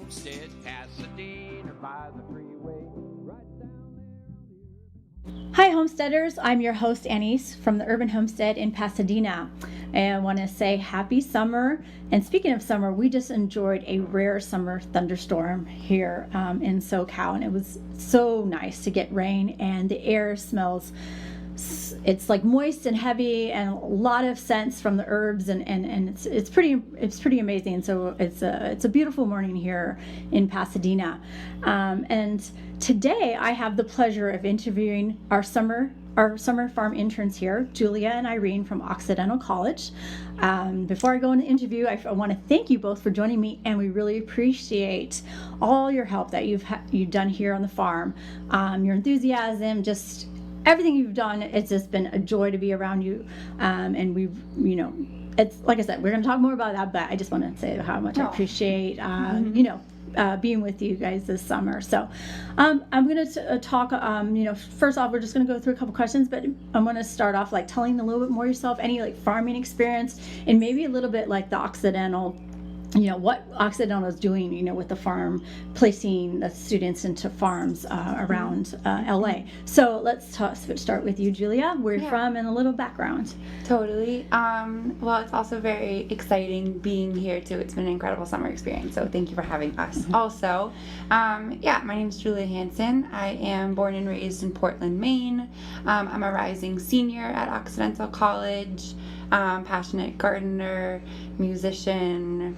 Homestead, Pasadena, by the freeway, right down there. Hi homesteaders, I'm your host Anais from the Urban Homestead in Pasadena, and I want to say happy summer. And speaking of summer, we just enjoyed a rare summer thunderstorm here in SoCal, and it was so nice to get rain, and the air smells, it's like moist and heavy and a lot of scents from the herbs, and it's pretty amazing. So it's a beautiful morning here in Pasadena, and today I have the pleasure of interviewing our summer farm interns here, Julia and Irene from Occidental College. Before I go into the interview, I want to thank you both for joining me, and we really appreciate all your help that you've done here on the farm, your enthusiasm, just everything you've done. It's just been a joy to be around you, and we've, it's like I said, we're going to talk more about that, but I just want to say how much I appreciate, being with you guys this summer. So I'm going to talk, first off, we're just going to go through a couple questions, but I'm going to start off like telling a little bit more yourself, any like farming experience, and maybe a little bit like the Occidental, what Occidental is doing, with the farm, placing the students into farms around LA. So let's start with you, Julia, where you're from and a little background. Totally. Well, it's also very exciting being here too. It's been an incredible summer experience, so thank you for having us. Also, my name is Julia Hansen. I am born and raised in Portland, Maine. I'm a rising senior at Occidental College, passionate gardener, musician,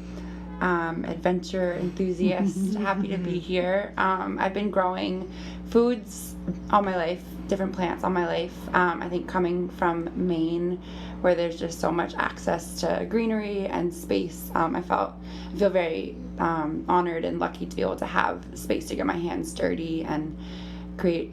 adventure enthusiast. Happy to be here. I've been growing foods all my life, different plants all my life. I think coming from Maine, where there's just so much access to greenery and space, I feel very honored and lucky to be able to have space to get my hands dirty and create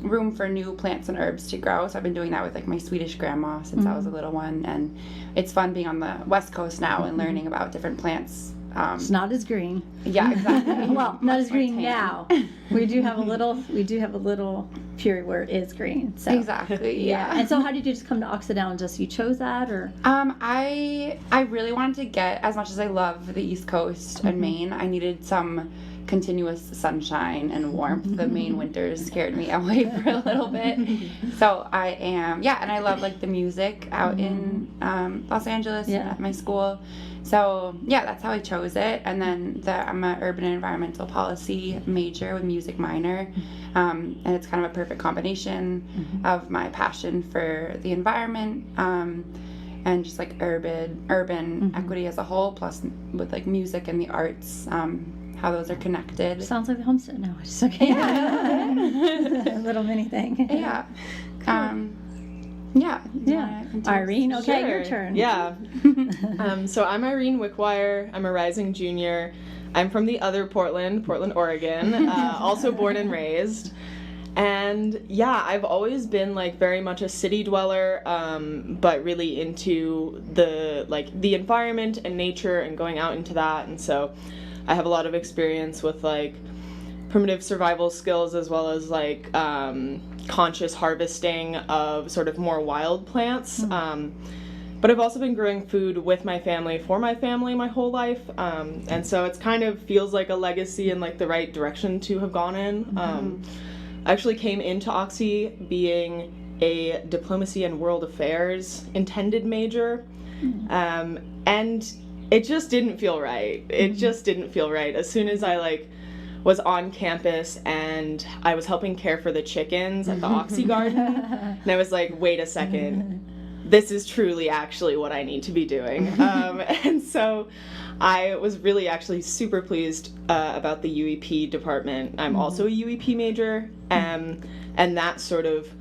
room for new plants and herbs to grow. So I've been doing that with like my Swedish grandma since I was a little one, and it's fun being on the West Coast now and learning about different plants. It's not as green. Yeah, exactly. Well, not as green now. We do have a little period where it is green. So exactly. Yeah. And so how did you just come to Occidental? Just you chose that, or? I really wanted to get, as much as I love the East Coast and Maine, I needed some continuous sunshine and warmth. The Maine winters scared me away for a little bit. So and I love like the music out in Los Angeles at my school. So that's how I chose it. And then I'm an urban and environmental policy major with music minor, and it's kind of a perfect combination of my passion for the environment and just like urban equity as a whole, plus with like music and the arts. How those are connected. Sounds like the homestead now. It's okay. Yeah. A little mini thing. Yeah. Cool. Irene, okay, Sure. your turn. Yeah. So I'm Irene Wickwire. I'm a rising junior. I'm from the other Portland, Oregon, also born and raised. And I've always been like very much a city dweller, but really into the environment and nature and going out into that. And so I have a lot of experience with like primitive survival skills, as well as like conscious harvesting of sort of more wild plants. But I've also been growing food with my family, for my family, my whole life. And so it's kind of feels like a legacy and like the right direction to have gone in. I actually came into Oxy being a diplomacy and world affairs intended major. And it just didn't feel right. As soon as I was on campus and I was helping care for the chickens at the Oxy Garden, and I was like, wait a second, this is truly actually what I need to be doing. And so I was really actually super pleased about the UEP department. I'm also a UEP major, and that sort of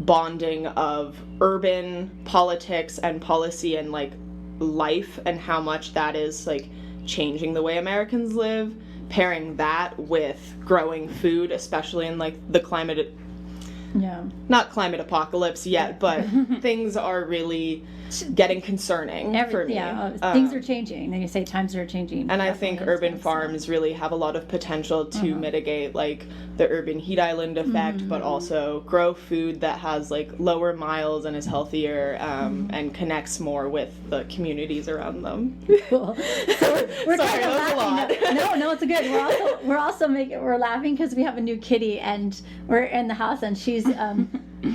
bonding of urban politics and policy and like life and how much that is like changing the way Americans live, pairing that with growing food, especially in like the climate not climate apocalypse yet, but things are really getting concerning for me. Things are changing. Then you say times are changing. And I think urban farms really have a lot of potential to mitigate like the urban heat island effect, but also grow food that has like lower miles and is healthier and connects more with the communities around them. Cool. So we're Sorry, kind of that was a laughing. lot. No, it's good. We're laughing because we have a new kitty and we're in the house and she's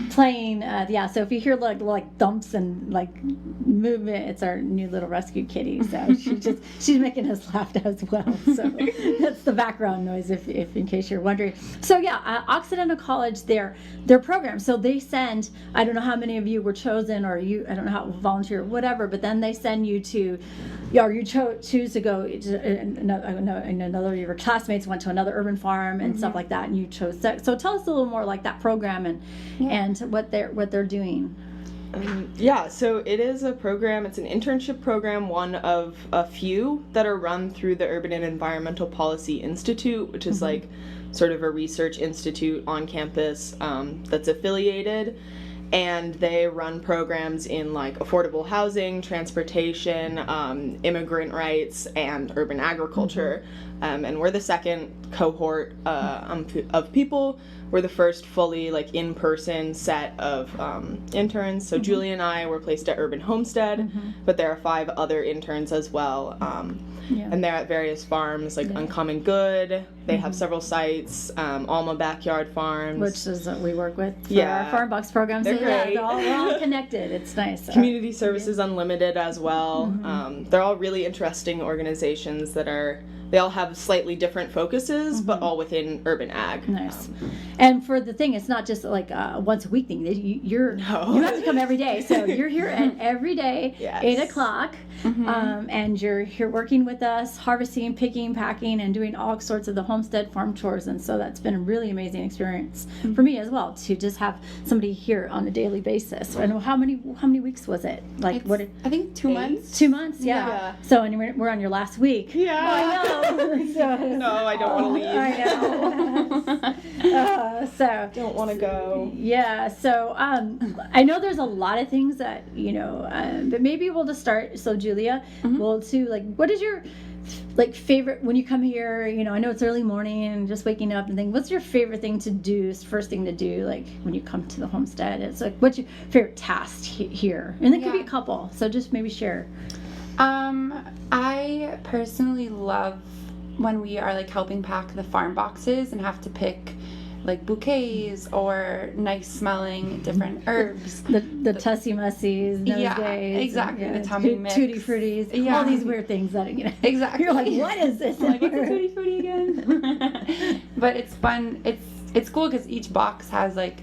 playing. So if you hear like thumps and like movement, it's our new little rescue kitty. So she's making us laugh as well. So that's the background noise if in case you're wondering. So Occidental College, their program. So they send, I don't know how many of you were chosen or I don't know how volunteer or whatever, but then they send you to, or you choose to go to another of your classmates went to another urban farm and stuff like that, and you chose that. So tell us a little more like that program and what they're doing. So it is a program, it's an internship program, one of a few that are run through the Urban and Environmental Policy Institute, which is like sort of a research institute on campus that's affiliated. And they run programs in like affordable housing, transportation, immigrant rights, and urban agriculture. And we're the second cohort of people. We're the first fully like in-person set of interns. So Julia and I were placed at Urban Homestead, but there are 5 other interns as well. And they're at various farms like Uncommon Good. They have several sites, Alma Backyard Farms. Which is what we work with for our Farm Box program. So great. we're all connected. It's nice. Community Services Unlimited as well. They're all really interesting organizations they all have slightly different focuses, but all within urban ag. Nice. And for the thing, it's not just like a once a week thing. You have to come every day. So you're here every day, 8 o'clock, and you're here working with us, harvesting, picking, packing, and doing all sorts of the homestead farm chores. And so that's been a really amazing experience for me as well to just have somebody here on a daily basis. And how many weeks was it? Like I think 2 months. 2 months, yeah. So and we're on your last week. Yeah. I know. No, I don't want to leave. I know. So don't want to go. Yeah. So I know there's a lot of things that but maybe we'll just start. So Julia, what is your favorite when you come here? I know it's early morning and just waking up and think, what's your favorite thing to do? First thing to do, like when you come to the homestead, it's like, what's your favorite task here? And there could be a couple. So just maybe share. I personally love when we are like helping pack the farm boxes and have to pick like bouquets or nice smelling different herbs. The Tussie Mussies, nosegays. Exactly. The tummy mix. Tutti Fruttis. All these weird things that, Exactly. You're like, what is this? Like, what's a Tutti Frutti again? But it's fun. It's cool because each box has like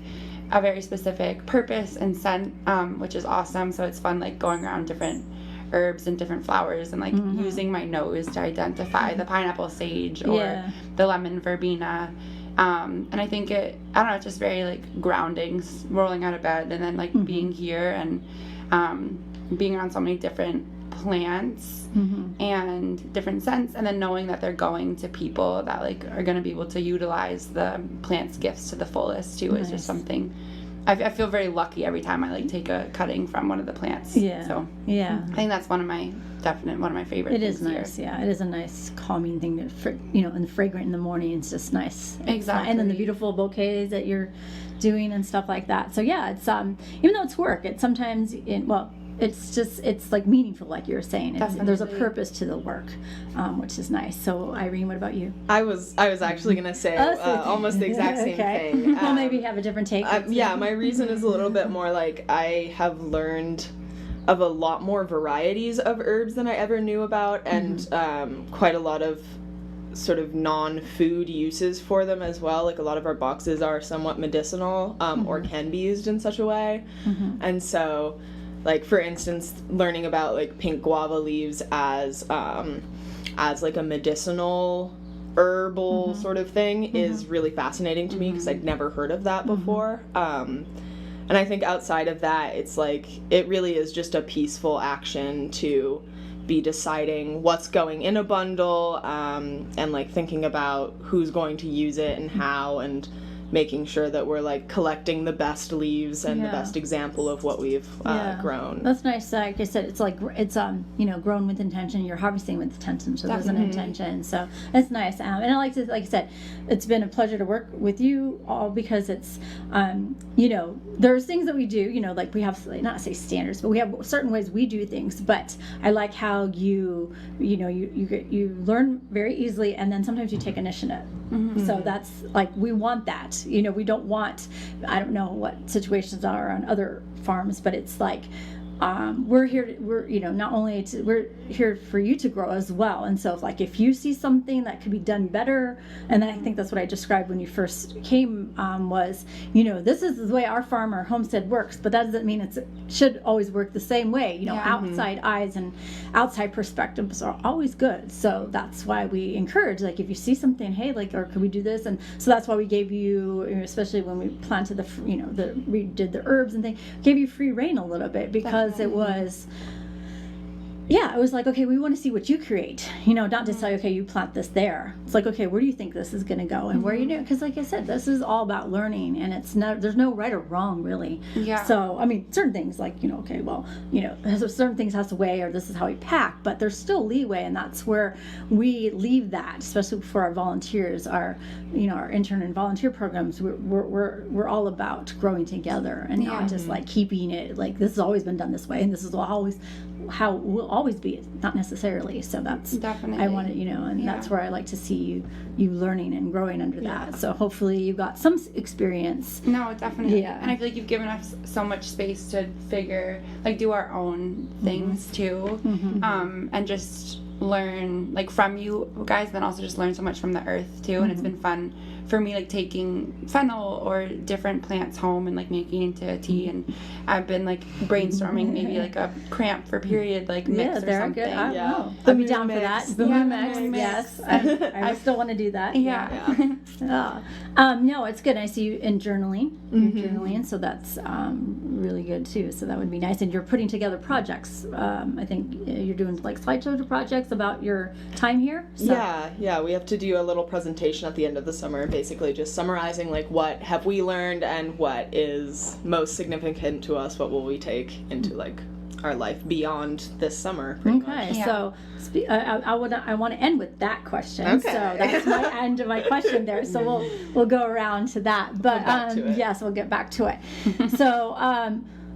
a very specific purpose and scent, which is awesome. So it's fun like going around different herbs and different flowers and like using my nose to identify the pineapple sage or the lemon verbena. And I think it's just very like grounding, rolling out of bed and then like being here and being around so many different plants and different scents, and then knowing that they're going to people that like are going to be able to utilize the plant's gifts to the fullest too. Is just something I feel very lucky every time I like take a cutting from one of the plants. So I think that's one of my favorite things. It is nice. Here. It is a nice calming thing and fragrant in the morning. It's just nice. Exactly. And then the beautiful bouquets that you're doing and stuff like that. So it's even though it's work, it's sometimes it's like meaningful, like you were saying. There's a purpose to the work, which is nice. So Irene, what about you? I was actually gonna say almost the exact same thing. Well, maybe have a different take. My reason is a little bit more like I have learned of a lot more varieties of herbs than I ever knew about, and quite a lot of sort of non-food uses for them as well. Like a lot of our boxes are somewhat medicinal or can be used in such a way, and so. Like, for instance, learning about, like, pink guava leaves as like, a medicinal herbal sort of thing is really fascinating to me because I'd never heard of that before. And I think outside of that, it's, like, it really is just a peaceful action to be deciding what's going in a bundle and, like, thinking about who's going to use it and how and making sure that we're like collecting the best leaves and the Yeah. best example of what we've grown. That's nice. Like I said, it's like it's grown with intention. You're harvesting with intention, so there's an intention. So it's nice. And I like to, like I said, it's been a pleasure to work with you all because it's there's things that we do. Like we have, not to say standards, but we have certain ways we do things. But I like how you learn very easily, and then sometimes you take initiative. So that's like, we want that. We don't want, I don't know what situations are on other farms, but it's like, we're here for you to grow as well. And so if you see something that could be done better, and I think that's what I described when you first came, was, this is the way our farm or homestead works, but that doesn't mean it should always work the same way. Outside eyes and outside perspectives are always good. So that's why we encourage, if you see something, hey, or could we do this? And so that's why we gave you, especially when we planted we did the herbs and things, gave you free reign a little bit, because it was like, okay, we want to see what you create, not just say, okay, you plant this there. It's like, okay, where do you think this is going to go, and where because like I said, this is all about learning, and there's no right or wrong, really. So certain things certain things has to weigh, or this is how we pack, but there's still leeway, and that's where we leave that, especially for our volunteers, our intern and volunteer programs. We're all about growing together, and not just keeping it this has always been done this way, and this is always how it will always be, not necessarily. So that's definitely, I want to, that's where I like to see you learning and growing under that. So hopefully you got some experience. No, definitely. And I feel like you've given us so much space to do our own things too, and just learn from you guys, then also just learn so much from the earth too. And it's been fun for me, taking fennel or different plants home and making into a tea, and I've been brainstorming maybe a cramp for period mix or something. Good. I know. Put me down for that. Mix. Yes, I still want to do that. No, it's good. I see you in journaling. You're journaling, so that's really good too. So that would be nice. And you're putting together projects. I think you're doing slideshow projects about your time here. So. Yeah. We have to do a little presentation at the end of the summer, basically just summarizing what have we learned and what is most significant to us. What will we take into our life beyond this summer? Okay, so I want to end with that question. Okay. So that's my end of my question there. So we'll go around to that. But yes, we'll get back to it.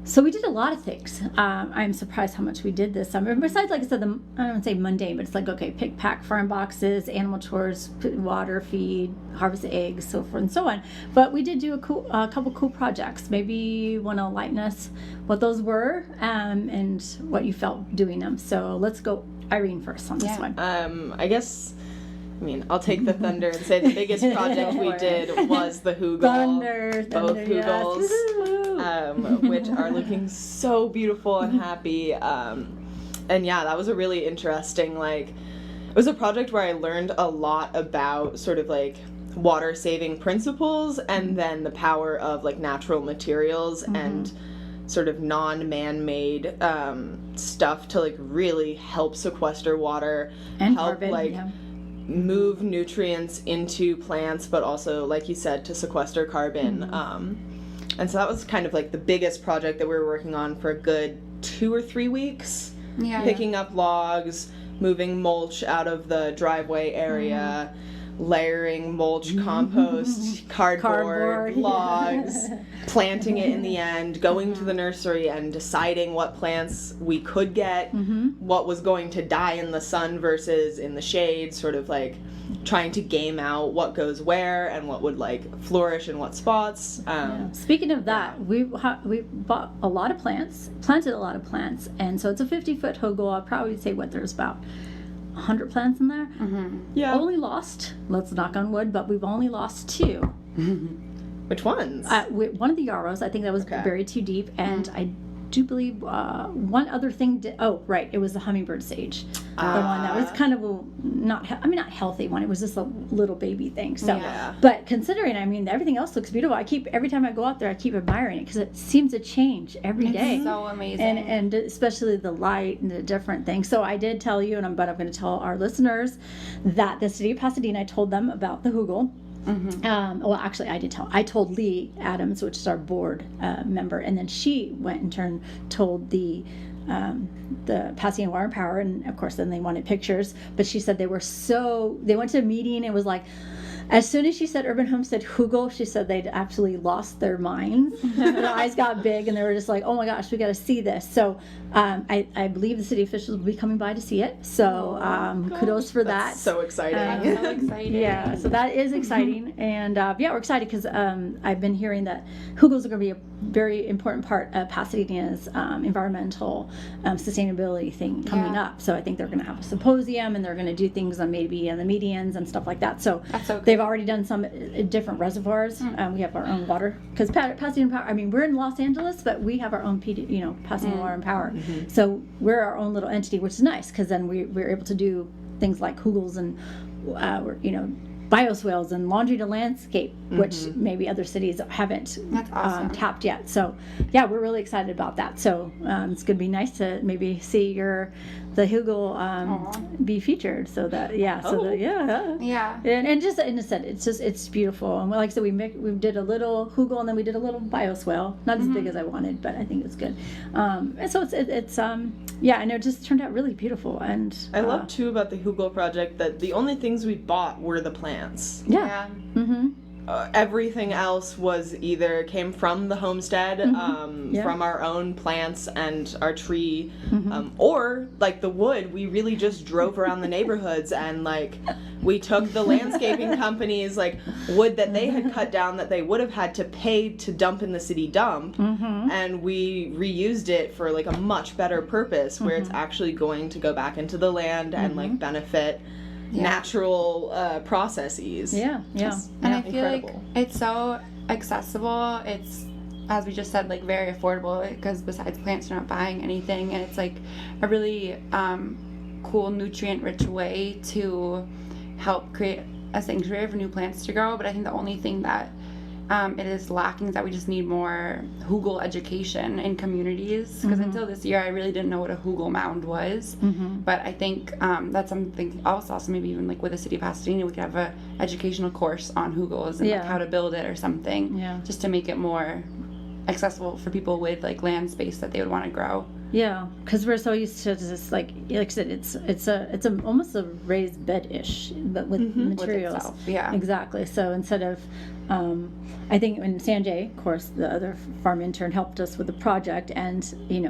So we did a lot of things. I'm surprised how much we did this summer. Besides, like I said, I don't say mundane, but it's okay, pick, pack, farm boxes, animal chores, put water, feed, harvest eggs, so forth and so on. But we did do a couple cool projects. Maybe you want to enlighten us what those were, and what you felt doing them. So let's go, Irene, first on this one. I guess... I'll take the thunder and say the biggest project we did was the hugel. Both hugels, yes. Which are looking so beautiful and happy. And that was a really interesting, it was a project where I learned a lot about sort of water saving principles, and then the power of natural materials and sort of non-man-made stuff to really help sequester water and help carbon, move nutrients into plants, but also, like you said, to sequester carbon. And so that was kind of the biggest project that we were working on for a good 2 or 3 weeks. Picking up logs, moving mulch out of the driveway area, layering mulch, compost, cardboard logs, planting it in the end, going to the nursery and deciding what plants we could get, what was going to die in the sun versus in the shade, sort of trying to game out what goes where and what would flourish in what spots. Speaking of that, we bought a lot of plants, planted a lot of plants, and so it's a 50-foot hugel. I'll probably say there's about 100 plants in there. Only lost, let's knock on wood, but we've only lost 2. Which ones? One of the yarrows, I think that was buried too deep, and I do believe one other thing it was the hummingbird sage, the one that was kind of not healthy one. It was just a little baby thing. So but considering, everything else looks beautiful. Every time I go out there, I keep admiring it because it seems to change every day. It's so amazing, and especially the light and the different things. So I did tell you, but I'm going to tell our listeners that the city of Pasadena, I told them about the hugel. Well, actually, I told Lee Adams, which is our board member, and then she went in turn told the Pasadena Water and Power, and of course then they wanted pictures, but she said they went to a meeting and it was like, as soon as she said Urban Homestead hugel, she said they'd absolutely lost their minds. Their eyes got big and they were just like, oh my gosh, we got to see this. So I believe the city officials will be coming by to see it. So kudos for that. That's so exciting. So exciting. Yeah, so that is exciting. And we're excited because I've been hearing that hugels are going to be a very important part of Pasadena's environmental sustainability thing coming up. So I think they're going to have a symposium and they're going to do things on maybe on the medians and stuff like that. So That's so they've already done some different reservoirs. We have our own water because Pasadena Power. I mean, we're in Los Angeles, but we have our own Pasadena Water and Power. So we're our own little entity, which is nice because then we're able to do things like hugels and bioswales and laundry to landscape, which maybe other cities haven't That's awesome. tapped yet. So yeah, we're really excited about that. So it's going to be nice to maybe see the hugel be featured. So that yeah. And just and I said it's beautiful. And like I said, we did a little hugel and then we did a little bioswale. Not as big as I wanted, but I think it's good. And so it's and it just turned out really beautiful. And I love too about the hugel project that the only things we bought were the plants. Yeah. Everything else was either came from the homestead, from our own plants and our tree, or like the wood. We really just drove around the neighborhoods and like we took the landscaping companies like wood that they had cut down that they would have had to pay to dump in the city dump, and we reused it for like a much better purpose where it's actually going to go back into the land and like benefit natural processes. And I feel like it's so accessible. It's, as we just said, like very affordable because besides plants you're not buying anything, and it's like a really cool nutrient rich way to help create a sanctuary for new plants to grow. But I think the only thing that it is lacking is that we just need more hugel education in communities, because until this year I really didn't know what a hugel mound was. But I think that's something else also maybe even like with the city of Pasadena we could have a educational course on hugels and like how to build it or something, just to make it more accessible for people with like land space that they would want to grow. Yeah, because we're so used to just like I said, it's almost a raised bed-ish, but with materials. With itself, exactly. So instead of, I think when Sanjay, of course, the other farm intern, helped us with the project, and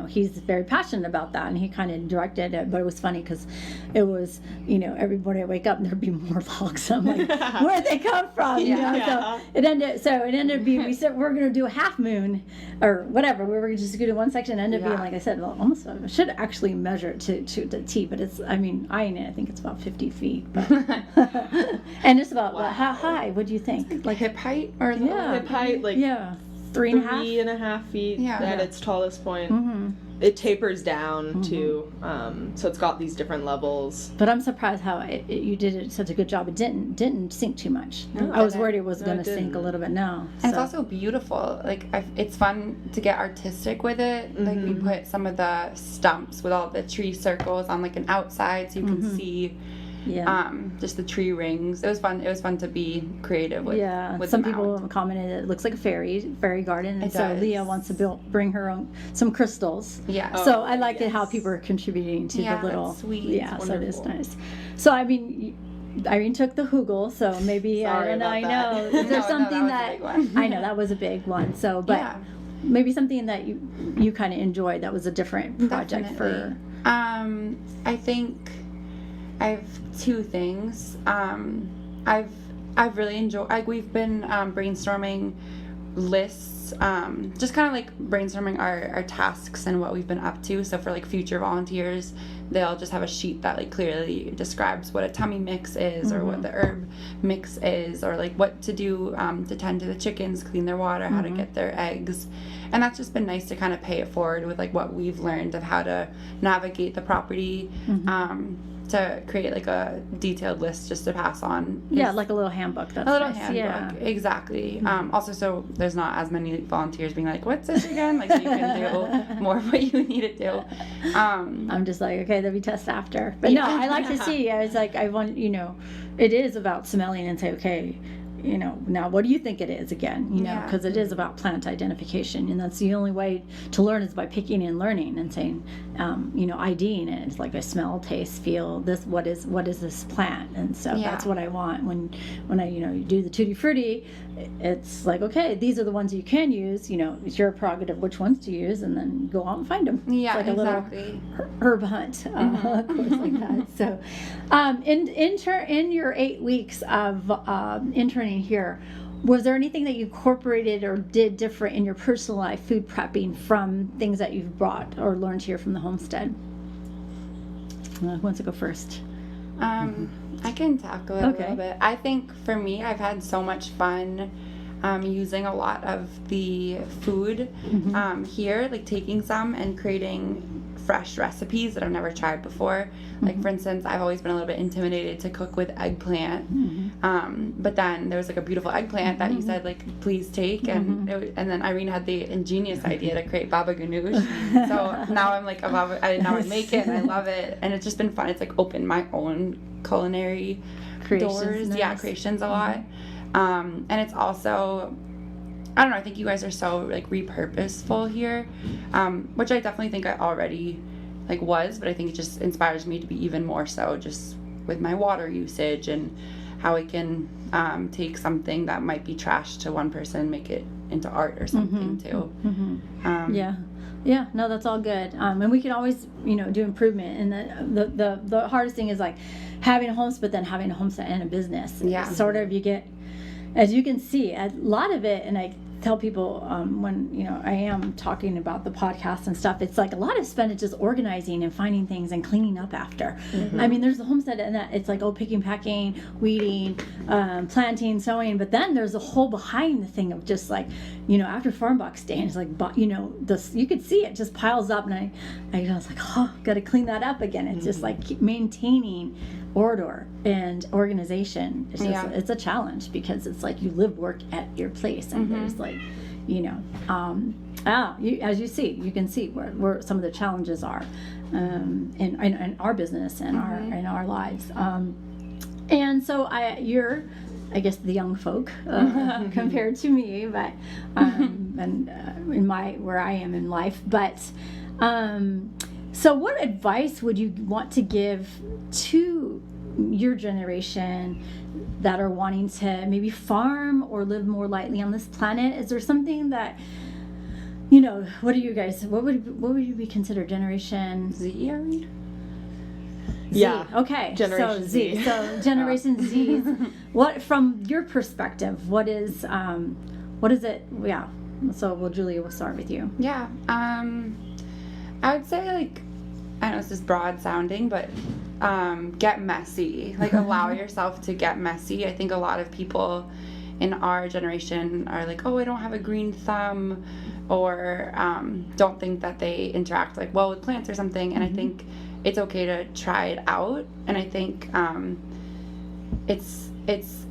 he's very passionate about that, and he kind of directed it. But it was funny because it was every morning I wake up and there'd be more logs. I'm like, where'd they come from? So it ended up being we said we're going to do a half moon or whatever. We were just going to do one section. It ended up being like I said. Almost, I should actually measure it to the T, but it's, I think it's about 50 feet. But and it's about, how high, what do you think? Like hip height? Or hip height, like 3.5 feet at its tallest point. It tapers down to, so it's got these different levels. But I'm surprised how you did such a good job. It didn't sink too much. I was worried it was going to sink a little bit now. And it's also beautiful. Like it's fun to get artistic with it. Like we put some of the stumps with all the tree circles on like an outside so you can see just the tree rings. It was fun to be creative with. With some people commented it looks like a fairy garden, and so Leah wants to bring her own some crystals. So I liked it how people are contributing to the little. That's sweet. So it is nice. So I mean, Irene took the hugel, so maybe I don't know. I know is there something that I know that was a big one. So but maybe something that you kind of enjoyed that was a different project for. I think I have two things. I've really enjoyed, like we've been brainstorming lists, just kind of like brainstorming our tasks and what we've been up to. So for like future volunteers, they'll just have a sheet that like clearly describes what a tummy mix is or what the herb mix is, or like what to do to tend to the chickens, clean their water, how to get their eggs. And that's just been nice to kind of pay it forward with like what we've learned of how to navigate the property. To create like a detailed list just to pass on. Like a little handbook. That's a little nice. handbook, exactly. Also, so there's not as many volunteers being like, "What's this again?" Like, so you can do more of what you need to do. I'm just like, okay, there'll be tests after. But no, I like to see. I was like, I want, it is about smelling and say, okay, now what do you think it is again? Because it is about plant identification, and that's the only way to learn is by picking and learning and saying, IDing it. It's like I smell, taste, feel this. What is this plant? And so that's what I want when I do the tutti frutti. It's like, okay, these are the ones you can use. It's your prerogative which ones to use, and then go out and find them. Yeah, it's like exactly. a little herb hunt, of course, like that. So, in your 8 weeks of interning here, was there anything that you incorporated or did different in your personal life, food prepping, from things that you've brought or learned here from the homestead? Who wants to go first? I can tackle it a little bit. I think for me, I've had so much fun using a lot of the food here, like taking some and creating fresh recipes that I've never tried before. Like, for instance, I've always been a little bit intimidated to cook with eggplant, but then there was like a beautiful eggplant that you said, like, please take, and then Irene had the ingenious idea to create baba ganoush. So now I'm like, now I make it and I love it, and it's just been fun. It's like opened my own culinary doors, creations a lot, and it's also, I don't know, I think you guys are so like repurposeful here, which I definitely think I already like was, but I think it just inspires me to be even more so, just with my water usage and how I can take something that might be trash to one person, make it into art or something too. No, that's all good. And we can always, do improvement. And the hardest thing is like having a homestead, but then having a homestead and a business. Yeah. Sort of, you get, as you can see, a lot of it, and I tell people when I am talking about the podcast and stuff, it's like a lot of spend is just organizing and finding things and cleaning up after. I mean, there's the homestead, and that it's like picking, packing, weeding, planting, sowing, but then there's a whole behind the thing of just like after farm box day, and it's like you could see it just piles up, and I was like, gotta clean that up again. It's just like keep maintaining order and organization. It's just it's a challenge, because it's like you live, work at your place, and there's like as you see, you can see where some of the challenges are in our business and in our lives, and so you're, I guess, the young folk compared to me, but and in where I am in life, but so what advice would you want to give to your generation that are wanting to maybe farm or live more lightly on this planet? Is there something that, what would you be considered Generation Z? Z. Yeah. Okay. Generation Z. So Generation Z. What, from your perspective, what is it? Yeah. So, Julia, we'll start with you. Yeah. I would say, like, I know this is broad sounding, but get messy. Like, allow yourself to get messy. I think a lot of people in our generation are like, oh, I don't have a green thumb, or don't think that they interact like well with plants or something. And I think it's okay to try it out. And I think it's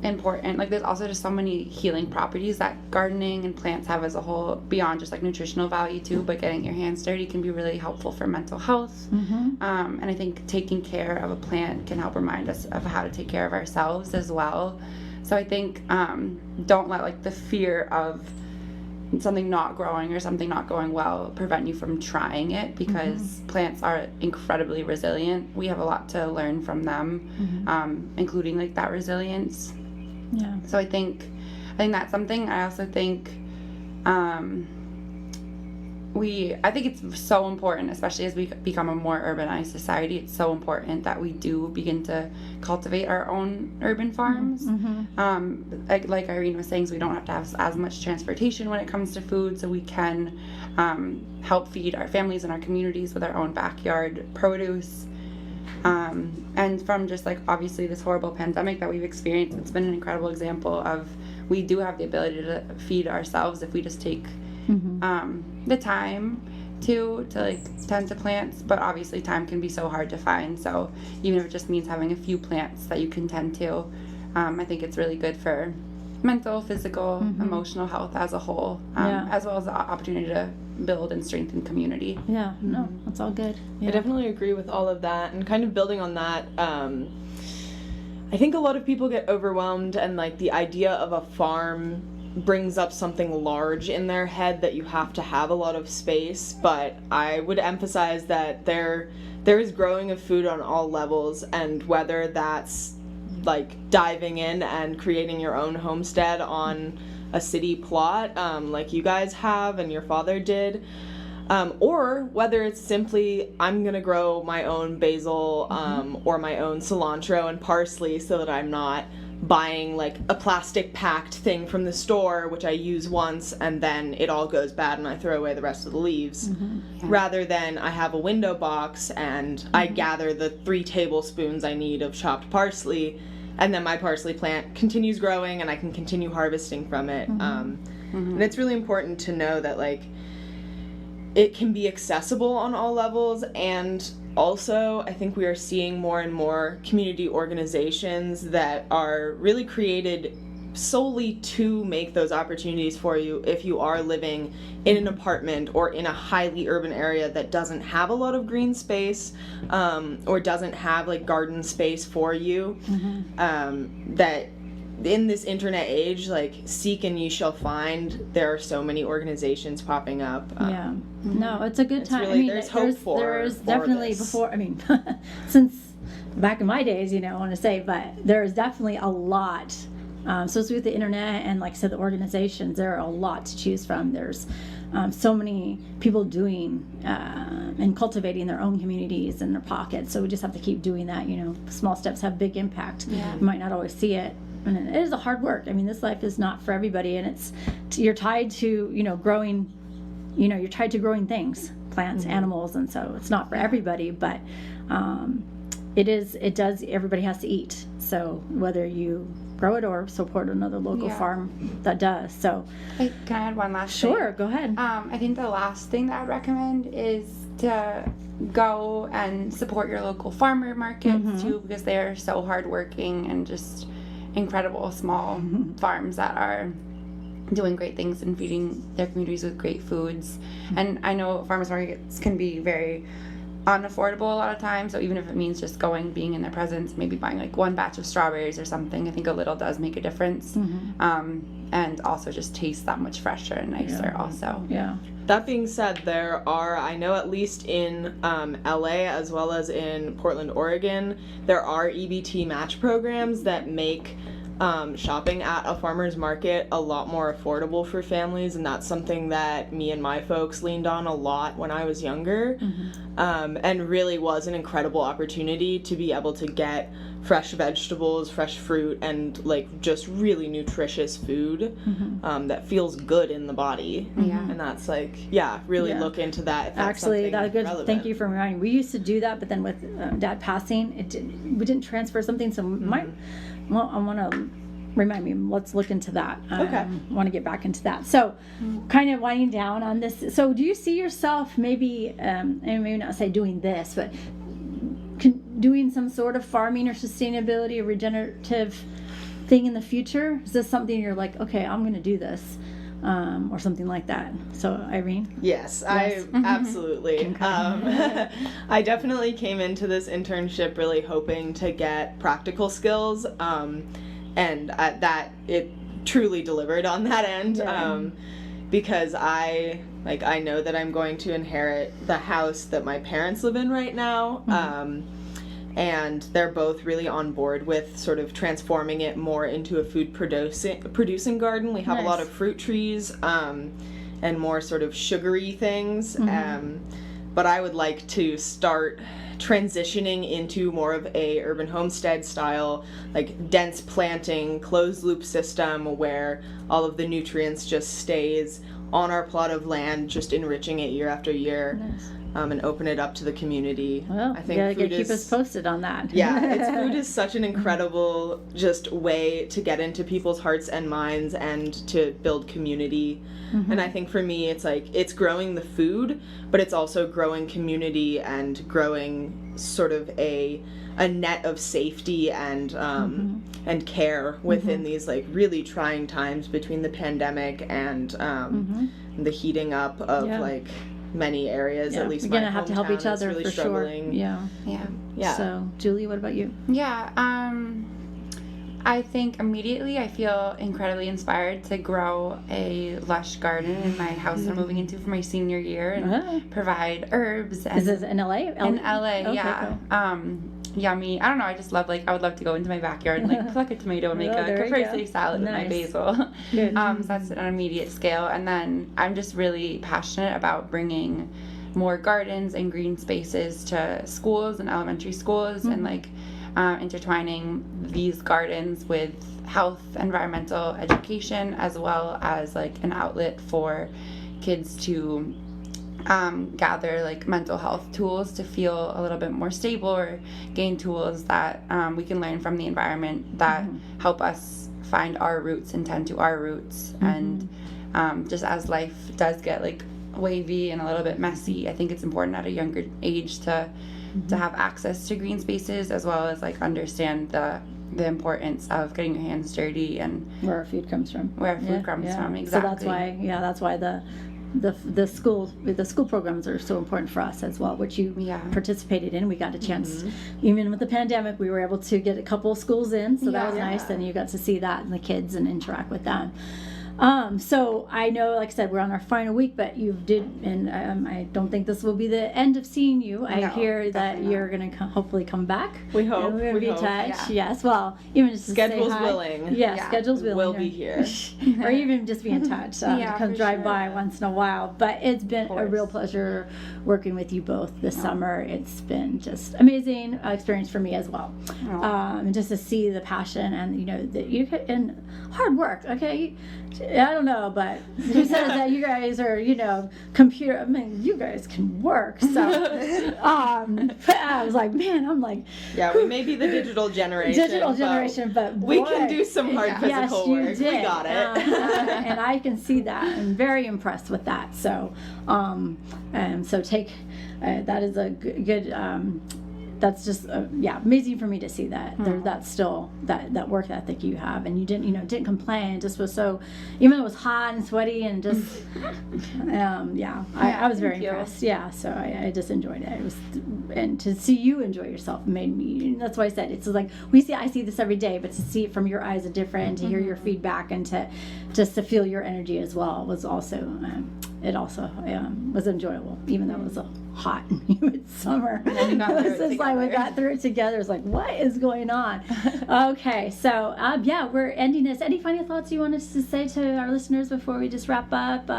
important. Like, there's also just so many healing properties that gardening and plants have as a whole, beyond just like nutritional value too, but getting your hands dirty can be really helpful for mental health. And I think taking care of a plant can help remind us of how to take care of ourselves as well. So I think don't let like the fear of something not growing or something not going well prevent you from trying it, because plants are incredibly resilient. We have a lot to learn from them, including like that resilience. Yeah. So I think that's something. I also think I think it's so important, especially as we become a more urbanized society, it's so important that we do begin to cultivate our own urban farms. Like Irene was saying, so we don't have to have as much transportation when it comes to food, so we can help feed our families and our communities with our own backyard produce. And from just like obviously this horrible pandemic that we've experienced, it's been an incredible example of we do have the ability to feed ourselves if we just take the time to like tend to plants. But obviously time can be so hard to find, so even if it just means having a few plants that you can tend to, I think it's really good for mental, physical, emotional health as a whole, as well as the opportunity to build and strengthen community. Yeah, no, that's all good. Yeah. I definitely agree with all of that, and kind of building on that, I think a lot of people get overwhelmed, and like the idea of a farm brings up something large in their head that you have to have a lot of space, but I would emphasize that there is growing of food on all levels, and whether that's like diving in and creating your own homestead on a city plot, like you guys have and your father did, or whether it's simply I'm gonna grow my own basil or my own cilantro and parsley so that I'm not buying like a plastic packed thing from the store which I use once and then it all goes bad and I throw away the rest of the leaves, rather than I have a window box and I gather the 3 tablespoons I need of chopped parsley, and then my parsley plant continues growing and I can continue harvesting from it. And it's really important to know that like it can be accessible on all levels, and also I think we are seeing more and more community organizations that are really created solely to make those opportunities for you if you are living in an apartment or in a highly urban area that doesn't have a lot of green space, or doesn't have like garden space for you, that in this internet age, like, seek and ye shall find. There are so many organizations popping up. No, it's a good time. Really, I mean, there's hope for there's definitely this. before. I mean, since back in my days, I want to say, but there's definitely a lot. So it's with the internet and, like I said, the organizations. There are a lot to choose from. There's so many people doing and cultivating their own communities in their pockets. So we just have to keep doing that. Small steps have big impact. You might not always see it. And it is a hard work. I mean, this life is not for everybody, and you're tied to growing. You're tied to growing things, plants, animals, and so it's not for everybody. But it does. Everybody has to eat. So whether you grow it or support another local farm that does. So Can I add one last thing? Sure, go ahead. I think the last thing that I would recommend is to go and support your local farmer markets too, because they're so hardworking and just incredible small farms that are doing great things and feeding their communities with great foods. And I know farmers markets can be very unaffordable a lot of times, so even if it means just going, being in their presence, maybe buying like one batch of strawberries or something, I think a little does make a difference. And also just tastes that much fresher and nicer also. That being said, there are, I know at least in LA as well as in Portland, Oregon, there are EBT match programs that make shopping at a farmer's market a lot more affordable for families, and that's something that me and my folks leaned on a lot when I was younger, and really was an incredible opportunity to be able to get fresh vegetables, fresh fruit, and like just really nutritious food that feels good in the body. And that's like, really look into that. If that's Actually, that's good. relevant. Thank you for reminding me. We used to do that, but then with Dad passing, we didn't transfer something. So I want to remind me. Let's look into that. Okay. Want to get back into that. So, kind of winding down on this. So, do you see yourself maybe, and maybe not say doing this, but doing some sort of farming or sustainability or regenerative thing in the future? Is this something you're like, okay, I'm going to do this? Or something like that. So, Irene? Yes. I absolutely. I definitely came into this internship really hoping to get practical skills, and that it truly delivered on that end, because I know that I'm going to inherit the house that my parents live in right now, and they're both really on board with sort of transforming it more into a food producing garden. We have a lot of fruit trees, and more sort of sugary things, but I would like to start transitioning into more of a urban homestead style, like dense planting, closed loop system where all of the nutrients just stays on our plot of land, just enriching it year after year. And open it up to the community. Well, I think keep us posted on that. Food is such an incredible just way to get into people's hearts and minds and to build community. And I think for me, it's like, it's growing the food, but it's also growing community and growing sort of a net of safety and care within these like really trying times between the pandemic and the heating up of like many areas. At least we're gonna have to help each other really for struggling. sure. Yeah. So, Julie, what about you? I think immediately I feel incredibly inspired to grow a lush garden in my house I'm moving into for my senior year and provide herbs. And Is this in LA? in LA, Okay, yeah. cool. Yummy. I don't know. I just love I would love to go into my backyard and pluck a tomato and make a there you caprese go. salad with my Nice. basil. Good. So that's an immediate scale. And then I'm just really passionate about bringing more gardens and green spaces to schools and elementary schools and intertwining these gardens with health, environmental education, as well as an outlet for kids to gather mental health tools to feel a little bit more stable or gain tools that we can learn from the environment that help us find our roots and tend to our roots. And just as life does get wavy and a little bit messy, I think it's important at a younger age to have access to green spaces, as well as understand the importance of getting your hands dirty and Where our food comes from. where food comes from. Exactly. So that's why the school programs are so important for us as well, which you participated in. We got a chance, even with the pandemic, we were able to get a couple of schools in, so that was nice, and you got to see that and the kids and interact with them. So I know, like I said, we're on our final week, but you did, and I don't think this will be the end of seeing you. I hear that you're going to hopefully come back. We hope. And we're going to be in touch. Yeah. Yes. Well, even just to Schedule's say hi. willing. Yeah, schedule's willing. We'll be here. Or even just be in touch. Come for drive sure. by once in a while. But it's been a real pleasure working with you both this summer. It's been just amazing experience for me as well. And just to see the passion and that you and hard work. Okay, I don't know, but who says that you guys are computer? I mean, you guys can work. So I was like, man, I'm like, yeah, we may be the digital generation. but we boy, can do some hard physical work. Yes, you did. We got it. And I can see that. I'm very impressed with that. So, so take that is a good. That's just amazing for me to see that that's still that work ethic you have, and you didn't complain. It just was so, even though it was hot and sweaty and just I was very impressed. Yeah, so I just enjoyed it. It was, and to see you enjoy yourself made me. That's why I said it's I see this every day, but to see it from your eyes is different. To hear your feedback and to just to feel your energy as well was also it also was enjoyable, even though it was a hot and humid summer. We got through it together. It's like, what is going on? Okay, so we're ending this. Any final thoughts you wanted to say to our listeners before we just wrap up?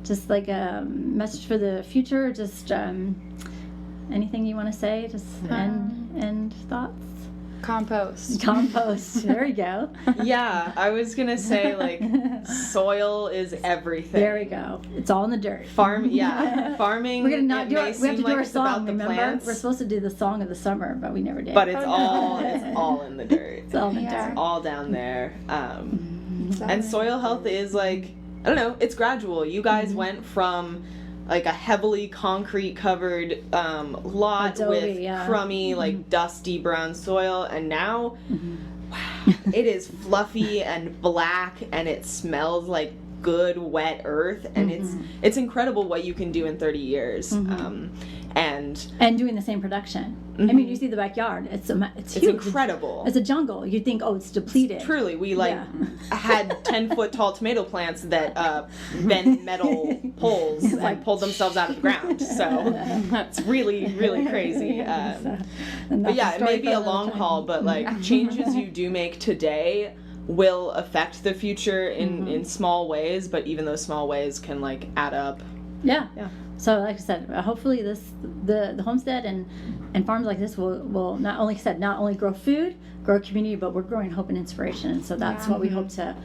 Just like a message for the future. Just anything you want to say? Just end thoughts. Compost. There we go. Yeah, I was gonna say soil is everything. There we go. It's all in the dirt. Farming. We're gonna not do it. We have to do our song. The remember, plants, we're supposed to do the song of the summer, but we never did. but it's all in the dirt. It's all in the dirt. It's all down there. And soil health is I don't know. It's gradual. You guys went from a heavily concrete covered lot Adobe, with crummy dusty brown soil, and now wow, it is fluffy and black, and it smells like good wet earth, and it's incredible what you can do in 30 years. And doing the same production. I mean, you see the backyard. It's huge. incredible. It's a jungle. You think, it's depleted. Truly, we had 10-foot tall tomato plants that bent metal poles and pulled themselves out of the ground. So it's really, really crazy. But yeah, it may be a long haul, but changes you do make today will affect the future in small ways. But even those small ways can add up. Yeah. So, like I said, hopefully the homestead and farms like this will not only grow food, grow community, but we're growing hope and inspiration. And so that's what we hope to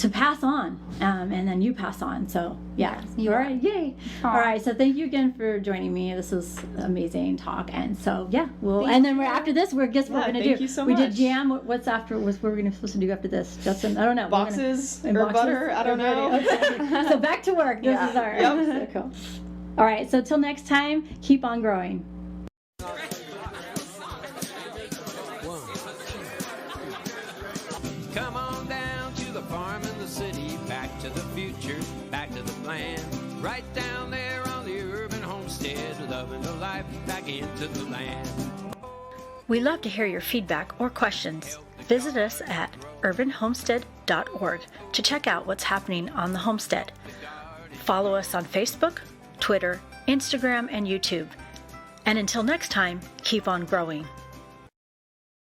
pass on, and then you pass on. So all right, yay! All right, so thank you again for joining me. This was amazing talk, and so and then after this, we're gonna do. Thank you so we much. did jam. What's after? What we're supposed to do after this, Justin? I don't know. Boxes or butter? I don't know. Okay. So back to work. This is our. Yep. Cool. All right, so till next time, keep on growing. Come on down to the farm in the city, back to the future, back to the plan. Right down there on the urban homestead, loving the life back into the land. We love to hear your feedback or questions. Visit us at urbanhomestead.org to check out what's happening on the homestead. Follow us on Facebook, Twitter, Instagram, and YouTube. And until next time, keep on growing.